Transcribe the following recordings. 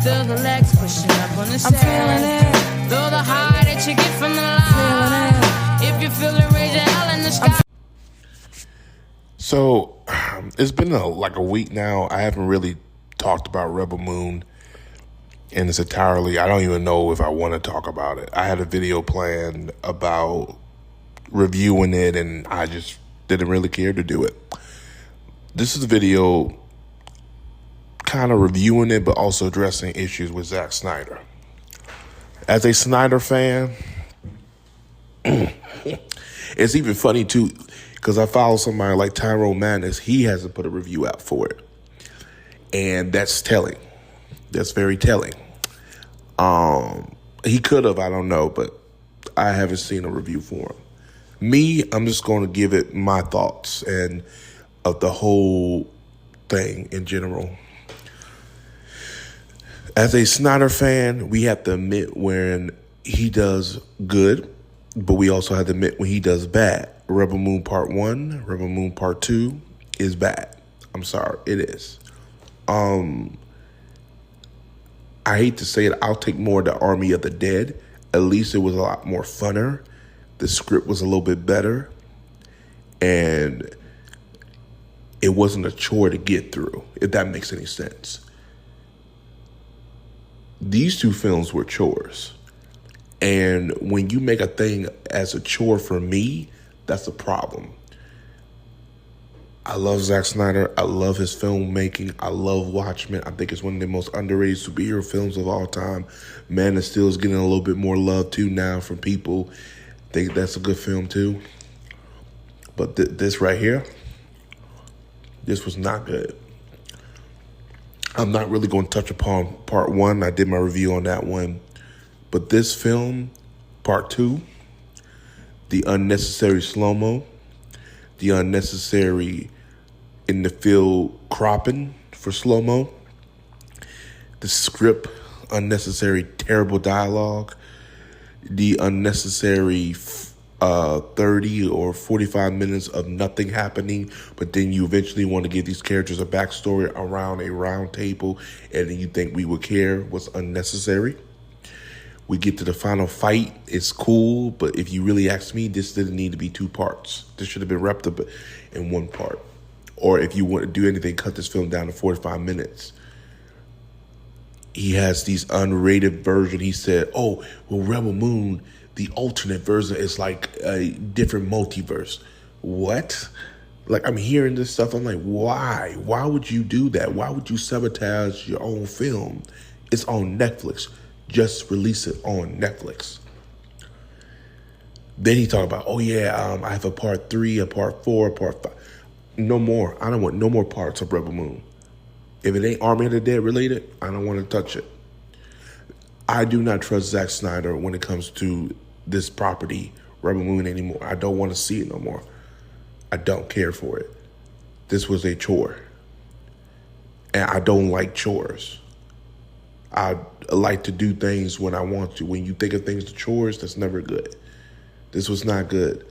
to the legs, pushing up on the set. I'm feeling it. Feel the high that you get from the line. If you feel the rage of hell in the sky. So, it's been like a week now. I haven't really talked about Rebel Moon in its entirety. I don't even know if I want to talk about it. I had a video planned about reviewing it, and I just didn't really care to do it. This is a video kind of reviewing it, but also addressing issues with Zack Snyder. As a Snyder fan, it's even funny too, because I follow somebody like Tyrone Madness. He hasn't put a review out for it. And that's telling. That's very telling. He could have, I don't know, but I haven't seen a review for him. Me, I'm just going to give it my thoughts and of the whole thing in general. As a Snyder fan, we have to admit when he does good, but we also have to admit when he does bad. Rebel Moon Part 1, Rebel Moon Part 2 is bad. I'm sorry, it is. I hate to say it, I'll take more of the Army of the Dead. At least it was a lot more funner. The script was a little bit better. And it wasn't a chore to get through, if that makes any sense. These two films were chores. And when you make a thing as a chore for me, that's a problem. I love Zack Snyder. I love his filmmaking. I love Watchmen. I think it's one of the most underrated superhero films of all time. Man of Steel is getting a little bit more love too now from people. I think that's a good film too. But this right here, this was not good. I'm not really going to touch upon Part 1. I did my review on that one. But this film, Part 2, the unnecessary slow-mo, the unnecessary in the field cropping for slow-mo, the script, unnecessary terrible dialogue, the unnecessary 30 or 45 minutes of nothing happening, but then you eventually want to give these characters a backstory around a round table, and then you think we would care, was unnecessary. We get to the final fight. It's cool, but if you really ask me, this didn't need to be 2 parts. This should have been wrapped up in 1 part. Or if you want to do anything, cut this film down to 45 minutes. He has these unrated version. He said, oh, well, Rebel Moon, the alternate version is like a different multiverse. What? Like, I'm hearing this stuff. I'm like, why? Why would you do that? Why would you sabotage your own film? It's on Netflix. Just release it on Netflix. Then he talked about, oh yeah, I have a part 3, a part 4, a part 5. No more. I don't want no more parts of Rebel Moon. If it ain't Army of the Dead related, I don't want to touch it. I do not trust Zack Snyder when it comes to this property, Rebel Moon, anymore. I don't want to see it no more. I don't care for it. This was a chore. And I don't like chores. I like to do things when I want to. When you think of things as chores, that's never good. This was not good.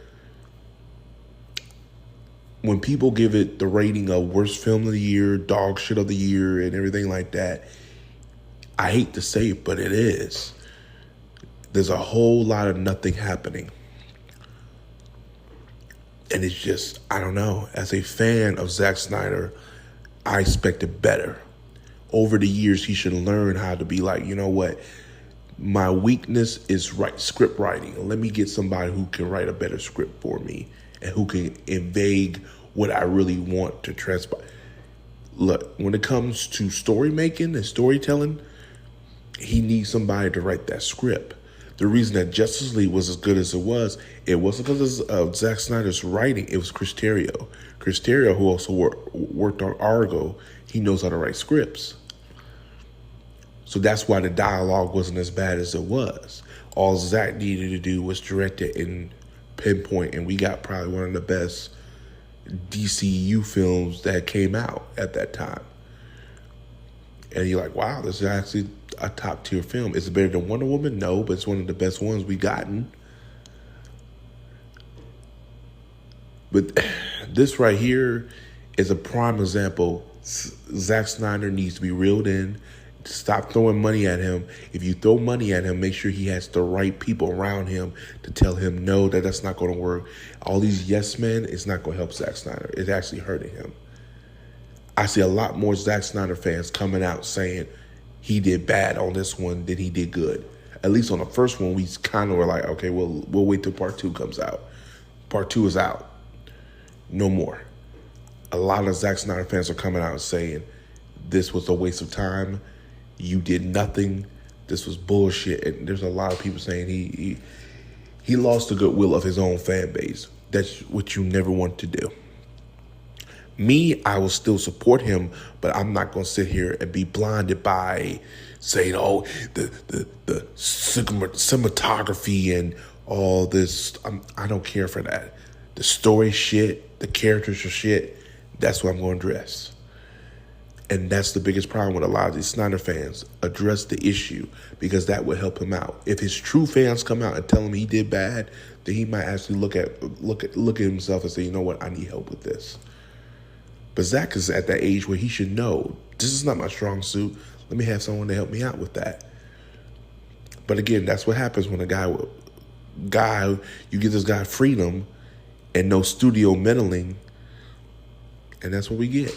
When people give it the rating of worst film of the year, dog shit of the year, and everything like that, I hate to say it, but it is. There's a whole lot of nothing happening. And it's just, I don't know. As a fan of Zack Snyder, I expected better. Over the years, he should learn how to be like, you know what? My weakness is script writing. Let me get somebody who can write a better script for me and who can evade what I really want to transpire. Look, when it comes to story making and storytelling, he needs somebody to write that script. The reason that Justice League was as good as it wasn't because of Zack Snyder's writing. It was Chris Terrio. Chris Terrio, who also worked on Argo, he knows how to write scripts. So that's why the dialogue wasn't as bad as it was. All Zack needed to do was direct it and pinpoint, and we got probably one of the best DCU films that came out at that time. And you're like, wow, this is actually a top tier film. Is it better than Wonder Woman? No, but it's one of the best ones we gotten. But this right here is a prime example. Zack Snyder needs to be reeled in Stop throwing money at him. If you throw money at him, make sure he has the right people around him to tell him, no, that's not going to work. All these yes men, it's not going to help Zack Snyder. It's actually hurting him. I see a lot more Zack Snyder fans coming out saying he did bad on this one than he did good. At least on the first one, we kind of were like, okay, we'll wait till part 2 comes out. Part 2 is out. No more. A lot of Zack Snyder fans are coming out and saying this was a waste of time. You did nothing. This was bullshit. And there's a lot of people saying he lost the goodwill of his own fan base. That's what you never want to do. Me, I will still support him, but I'm not going to sit here and be blinded by saying, oh, the cinematography and all this. I don't care for that. The story shit, the characters are shit. That's what I'm going to address. And that's the biggest problem with a lot of these Snyder fans. Address the issue, because that would help him out. If his true fans come out and tell him he did bad, then he might actually look at himself and say, you know what, I need help with this. But Zack is at that age where he should know, this is not my strong suit. Let me have someone to help me out with that. But again, that's what happens when you give this guy freedom and no studio meddling, and that's what we get.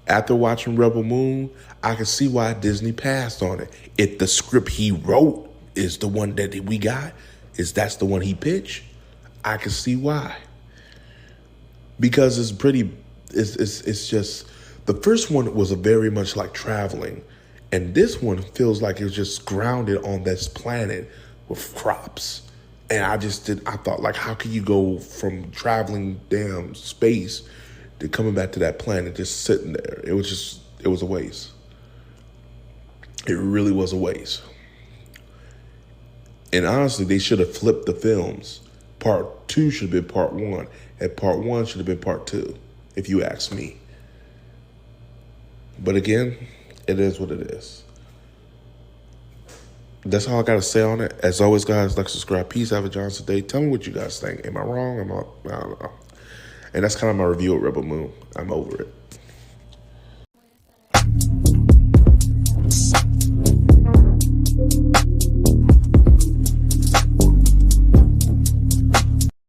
After watching Rebel Moon, I can see why Disney passed on it. If the script he wrote is the one that we got, that's the one he pitched, I can see why. Because it's just, the first one was very much like traveling. And this one feels like it was just grounded on this planet with crops. And I thought, like, how can you go from traveling damn space to coming back to that planet, just sitting there? It was a waste. It really was a waste. And honestly, they should have flipped the films. Part 2 should have been part 1, and part 1 should have been part 2, if you ask me. But again, it is what it is. That's all I got to say on it. As always, guys, like, subscribe. Peace. Have a Johnson day. Tell me what you guys think. Am I wrong? I don't know. And that's kind of my review of Rebel Moon. I'm over it.